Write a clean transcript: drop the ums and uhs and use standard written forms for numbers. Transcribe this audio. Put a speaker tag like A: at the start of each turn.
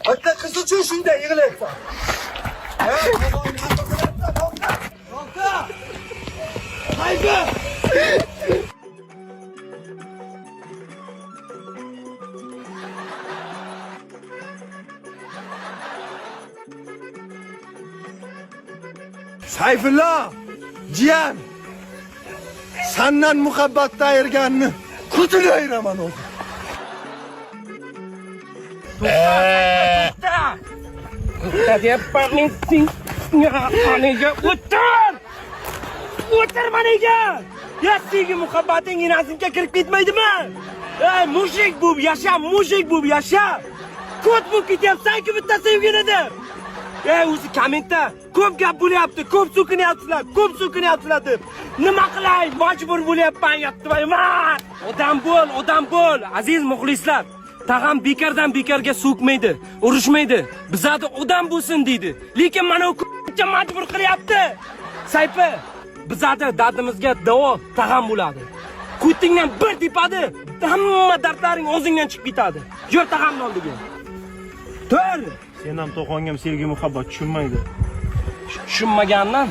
A: Bitta qiz uchun shunday yig'layapsan. Haydi! Sayfullo, jiyan. Sendan muhabbatda ayirganni kutini ayiraman o'zi.
B: To'xta deyapman senga. O'tir maniga. Ya senga muhabbating inasinga kirib ketmaydimi? Ey mushrik bu yasha, mushrik bu yasha. Ko't bu ketyapsan-ku bitta sevgilida. Ey o'zi kommentda ko'p gap bo'lyapti, ko'p so'kinyaptilar deb. Nima qilay? Majbur bo'lyapman, yaptiman. Odam bo'l, aziz muxlislar. Tag'am bekardan bekarga so'kmaydi, urushmaydi. Bizada odam bo'lsin deydi. Lekin mana u ko'pcha majbur qilyapti. Sayfi, bizada dardimizga davo tag'am bo'ladi. Ko'tingdan bir tepadi, hamma dardlaring o'zingdan chiqib ketadi. Yur tag'amni oldiga. Tur.
C: Sen ham to'qongam sevgi muhabbat tushunmaydi.
B: Tushunmagandan